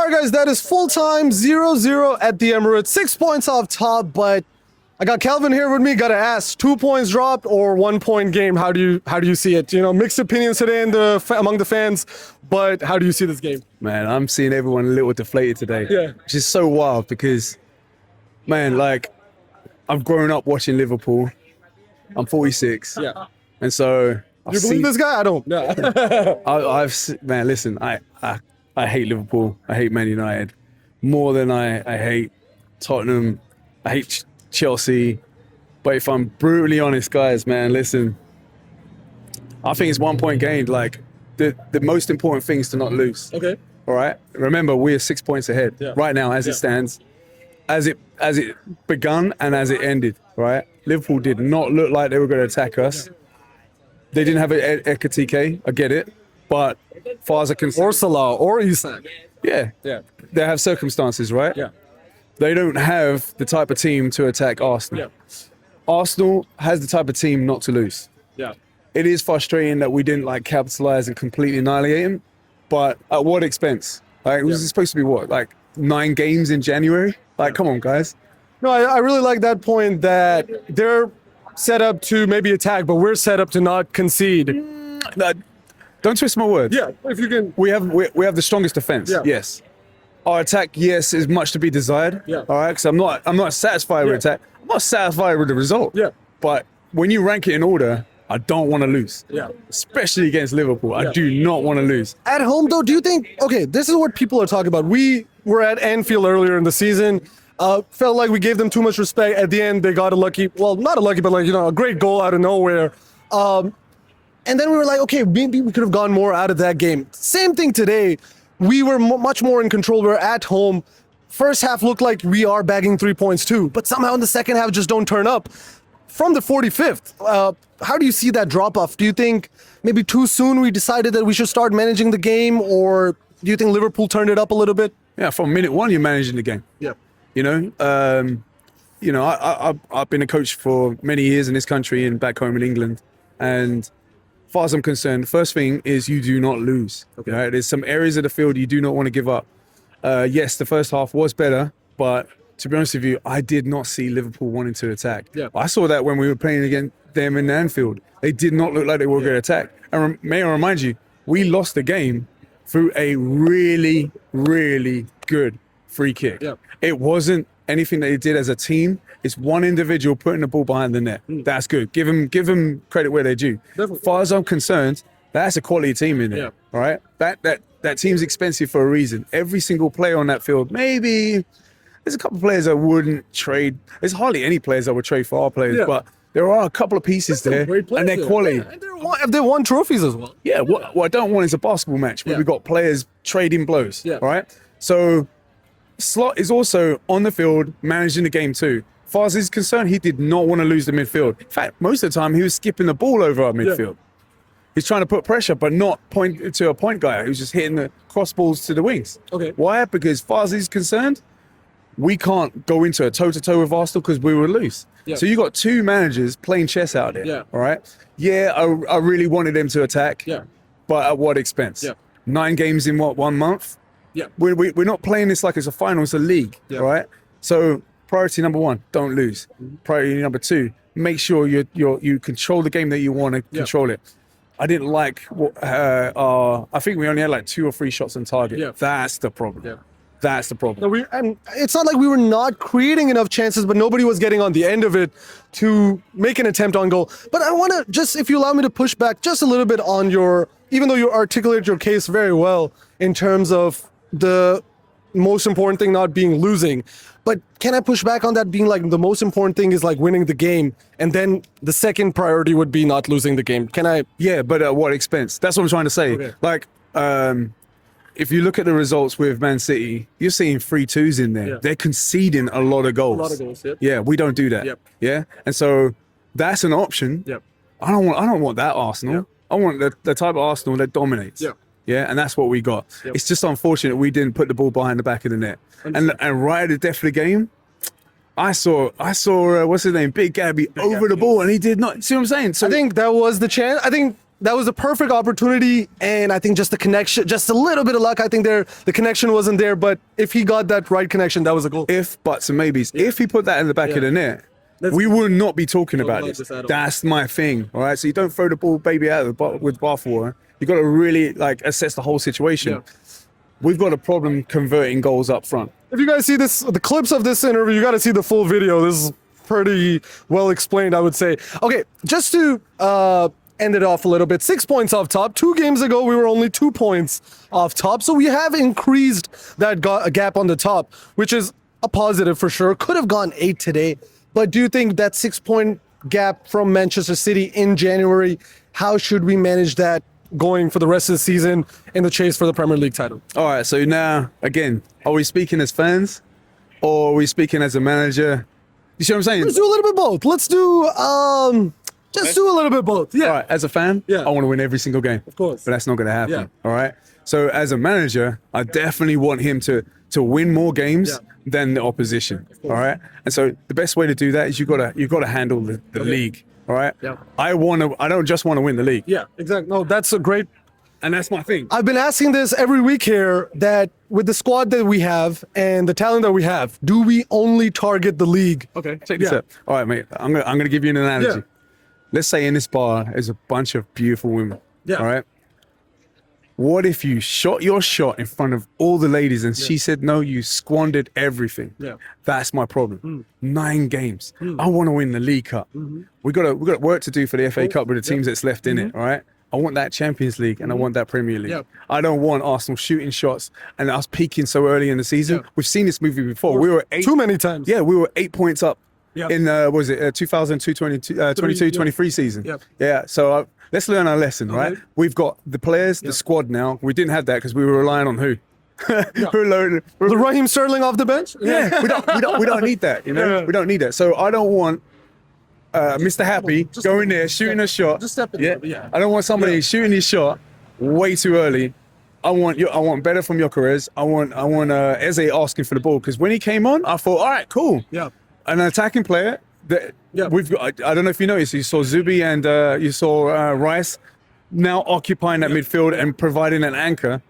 All right, guys, that is full time 0-0 at the Emirates. 6 points off top, but I got Kelvin here with me. Got to ask: 2 points dropped or 1 point game? How do you see it? You know, mixed opinions today among the fans, but how do you see this game? Man, I'm seeing everyone a little deflated today. Yeah. Which is so wild because, man, like, I've grown up watching Liverpool. I'm 46. Yeah. And so You believe this guy? I don't. Yeah. Man, listen, I hate Liverpool. I hate Man United more than I hate Tottenham. I hate Chelsea. But if I'm brutally honest, guys, man, listen, I think it's 1 point gained. Like, the most important thing is to not lose. Okay. All right. Remember, we are 6 points ahead right now as it stands, as it begun and as it ended. Right. Liverpool did not look like they were going to attack us. They didn't have Ekatike. I get it, but far as I can, Or Salah or Isak. yeah, they have circumstances, right? Yeah. They don't have the type of team to attack Arsenal. Yeah. Arsenal has the type of team not to lose. Yeah. It is frustrating that we didn't capitalize and completely annihilate him, but at what expense? Like, it was supposed to be what, like 9 games in January? Like, come on, guys. No, I really like that point that they're set up to maybe attack, but we're set up to not concede. Don't twist my words. Yeah, if you can. We have the strongest defense. Yeah. Yes. Our attack, yes, is much to be desired. Yeah. All right, because I'm not satisfied with attack. I'm not satisfied with the result. Yeah. But when you rank it in order, I don't want to lose. Yeah. Especially against Liverpool. I do not want to lose. At home, though, do you think, okay, this is what people are talking about. We were at Anfield earlier in the season. Felt like we gave them too much respect. At the end, they got a lucky, well, not a lucky, but a great goal out of nowhere. And then we were like, okay, maybe we could have gone more out of that game. Same thing today. We were much more in control. We're at home. First half looked like we are bagging 3 points too, but somehow in the second half just don't turn up. From the 45th, how do you see that drop off? Do you think maybe too soon we decided that we should start managing the game, or do you think Liverpool turned it up a little bit? Yeah, from minute one, you're managing the game. Yeah. I've been a coach for many years in this country and back home in England. And as far as I'm concerned, the first thing is you do not lose. Okay. Right? There's some areas of the field you do not want to give up. Yes, the first half was better, but to be honest with you, I did not see Liverpool wanting to attack. Yeah. I saw that when we were playing against them in Anfield. They did not look like they were going to attack. And may I remind you, we lost the game through a really, really good free kick. Yeah. It wasn't anything that they did as a team. It's one individual putting the ball behind the net. That's good. Give them credit where they due. As far as I'm concerned, that's a quality team in there. Yeah. All right. That team's expensive for a reason. Every single player on that field, maybe there's a couple of players that wouldn't trade. There's hardly any players that would trade for our players, but there are a couple of pieces there, and they're quality. Yeah, and they won trophies as well. Yeah. What I don't want is a basketball match where we've got players trading blows. Yeah. All right. So Slot is also on the field managing the game too. As far as he's concerned, he did not want to lose the midfield. In fact, most of the time he was skipping the ball over our midfield. He's trying to put pressure, but not point to a point guy who's just hitting the cross balls to the wings. Okay. Why? Because as far as he's concerned, we can't go into a toe-to-toe with Arsenal because we were loose. Yeah. So you got 2 managers playing chess out there. Yeah. All right. Yeah, I really wanted them to attack. Yeah. But at what expense? Yeah. 9 games in 1 month? Yeah. We're not playing this like it's a final, it's a league, right? So priority number 1, don't lose. Priority number 2, make sure you control the game that you want to control it. I didn't like I think we only had like 2 or 3 shots on target. Yeah. That's the problem. Yeah. That's the problem. No, and it's not like we were not creating enough chances, but nobody was getting on the end of it to make an attempt on goal. But I want to just, if you allow me to push back just a little bit on even though you articulate your case very well in terms of the most important thing not being losing, but can I push back on that being like the most important thing is like winning the game, and then the second priority would be not losing the game? Can I? Yeah, but at what expense? That's what I'm trying to say. Okay. Like, if you look at the results with Man City, you're seeing 3-2s in there. Yeah. They're conceding a lot of goals. A lot of goals. Yep. Yeah, we don't do that. Yep. Yeah, and so that's an option. Yep. I don't want that Arsenal. Yep. I want the type of Arsenal that dominates. Yep. Yeah, and that's what we got. Yep. It's just unfortunate we didn't put the ball behind the back of the net. And right at the death of the game, I saw what's his name, Big Gabby, over the ball, and he did not. See what I'm saying? So I think that was the chance. I think that was a perfect opportunity, and I think just the connection, just a little bit of luck. I think the connection wasn't there, but if he got that right connection, that was a goal. If, buts and maybes. If he put that in the back of the net, we would not be talking about it. That's my thing, all right? So you don't throw the ball baby out with bathwater. You got to really like assess the whole situation. Yeah. We've got a problem converting goals up front. If you guys see the clips of this interview, you got to see the full video. This is pretty well explained, I would say. Okay, just to end it off a little bit, 6 points off top. 2 games ago, we were only 2 points off top. So we have increased that gap on the top, which is a positive for sure. Could have gone 8 today. But do you think that 6-point gap from Manchester City in January, how should we manage that going for the rest of the season in the chase for the Premier League title? All right, so now, again, are we speaking as fans or are we speaking as a manager? You see what I'm saying? Let's do a little bit both. Let's do, just do a little bit both. Yeah. All right, as a fan, I want to win every single game. Of course. But that's not going to happen, all right? So as a manager, I definitely want him to win more games than the opposition, all right? And so the best way to do that is you got to handle the league, all right? Yeah. I don't just want to win the league. Yeah, exactly. No, that's a great. And that's my thing. I've been asking this every week here, that with the squad that we have and the talent that we have, do we only target the league? Okay, check this out. All right, mate, I'm gonna give you an analogy. Let's say in this bar is a bunch of beautiful women, all right? What if you shot your shot in front of all the ladies and she said no, you squandered everything? Yeah. That's my problem. 9 games. I want to win the League Cup. We got work to do for the FA Cup with the teams that's left in it, all right? I want that Champions League and I want that Premier League. I don't want Arsenal shooting shots and us peaking so early in the season. We've seen this movie before. We were too many times. Yeah, we were 8 points up in what was it 2022-23 season. Yeah. So let's learn our lesson, right? We've got the players, the squad now. We didn't have that because we were relying on who? The Raheem Sterling off the bench. Yeah, we don't need that. You know, we don't need that. So I don't want Mr. Happy going there shooting a shot. Just step in. Yeah. I don't want somebody shooting his shot way too early. I want better from Gyökeres. I want Eze asking for the ball, because when he came on, I thought, all right, cool. Yeah. An attacking player. We've got. I don't know if you noticed. You saw Zubi and you saw Rice now occupying that midfield and providing an anchor.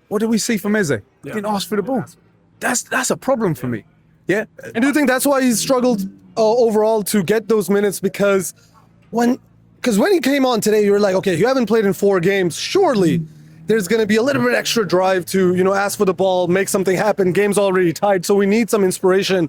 What did we see from Eze? He didn't ask for the ball. That's a problem for me. Yeah. And do you think that's why he's struggled overall to get those minutes? Because when he came on today, you were like, okay, you haven't played in 4 games. Surely there's going to be a little bit extra drive to ask for the ball, make something happen. Game's already tied, so we need some inspiration.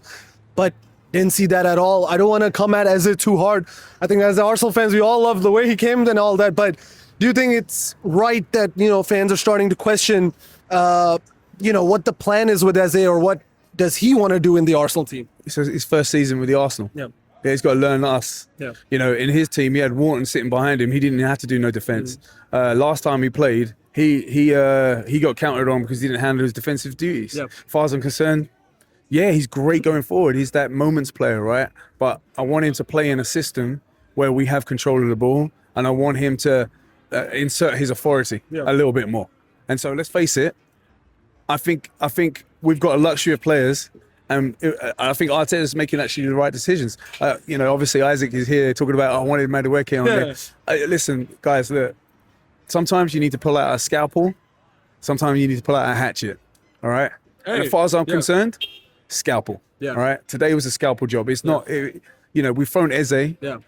But didn't see that at all. I don't want to come at Eze too hard. I think as the Arsenal fans, we all love the way he came and all that. But do you think it's right that fans are starting to question, what the plan is with Eze, or what does he want to do in the Arsenal team? It's his first season with the Arsenal. Yeah, he's got to learn us. Yeah. In his team, he had Wharton sitting behind him. He didn't have to do no defense. Last time he played, he got counted on because he didn't handle his defensive duties. Yeah. As far as I'm concerned, yeah, he's great going forward. He's that moments player, right? But I want him to play in a system where we have control of the ball, and I want him to insert his authority a little bit more. And so let's face it, I think we've got a luxury of players, and I think Arteta's making actually the right decisions. Obviously Isaac is here talking about I wanted Madueke on there. Listen, guys, look, sometimes you need to pull out a scalpel, sometimes you need to pull out a hatchet. All right. And as far as I'm concerned, scalpel. Yeah. All right. Today was a scalpel job. It's not. We've thrown Eze. Yeah.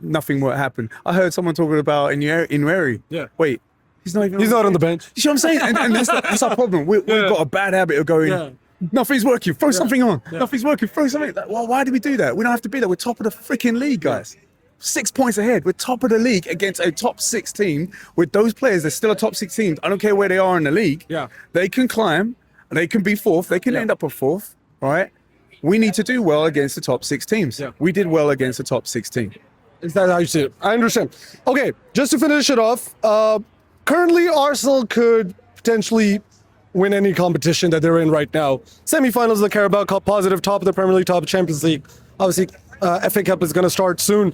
Nothing will happen. I heard someone talking about Inweri. Yeah. Wait. He's not on the bench. You see what I'm saying? And that's our problem. We've got a bad habit of going, nothing's working, throw something on. Nothing's working, throw something. Well, why do we do that? We don't have to be there. We're top of the freaking league, guys. 6 points ahead. We're top of the league against a top 6 team. With those players, they're still a top 6 team. I don't care where they are in the league. Yeah. They can climb. They can be 4th. They can end up a 4th. All right? We need to do well against the top 6 teams. Yeah. We did well against the top 6 team. Is that how you see it? I understand. Okay, just to finish it off, currently Arsenal could potentially win any competition that they're in right now. Semi-finals of the Carabao Cup, positive, top of the Premier League, top of Champions League. Obviously, FA Cup is going to start soon.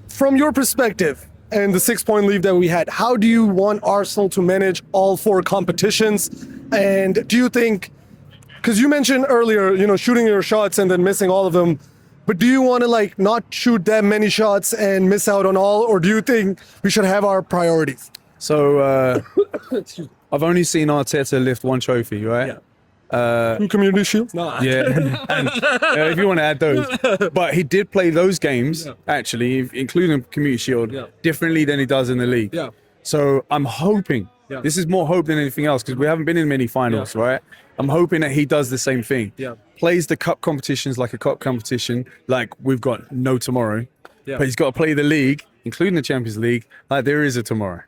From your perspective and the 6-point lead that we had, how do you want Arsenal to manage all 4 competitions? And do you think, because you mentioned earlier, shooting your shots and then missing all of them, But do you want to like not shoot that many shots and miss out on all, or do you think we should have our priorities? So I've only seen Arteta lift one trophy, right? Yeah. 2 community shields? No. Yeah, and if you want to add those, but he did play those games actually, including Community Shield, differently than he does in the league. Yeah. So I'm hoping this is more hope than anything else because we haven't been in many finals, right? I'm hoping that he does the same thing. Yeah. Plays the cup competitions like a cup competition, like we've got no tomorrow. Yeah. But he's got to play the league, including the Champions League, like there is a tomorrow.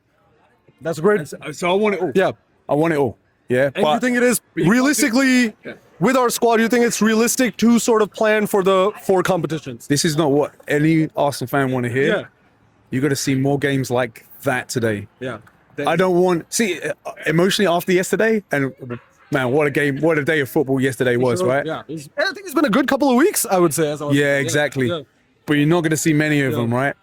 That's great. So I want it all. Yeah. I want it all. Yeah. And you think it is realistically, with our squad, you think it's realistic to sort of plan for the 4 competitions? This is not what any Arsenal fan want to hear. Yeah. You got to see more games like that today. Yeah. I don't want emotionally after yesterday, and man, what a game, what a day of football yesterday was, right? Yeah. I think it's been a good couple of weeks, I would say. Yeah, exactly. Yeah. But you're not going to see many of them, right?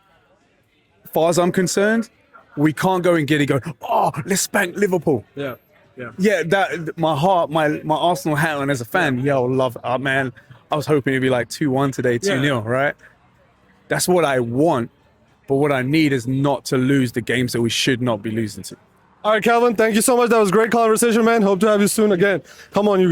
As far as I'm concerned, we can't go and go, oh, let's spank Liverpool. Yeah. Yeah. Yeah, that my heart, my Arsenal hat on as a fan, yo, love it. Man, I was hoping it'd be like 2-1 today, 2-0, right? That's what I want. But what I need is not to lose the games that we should not be losing to. All right, Calvin, thank you so much. That was a great conversation, man. Hope to have you soon again. Come on, you guys.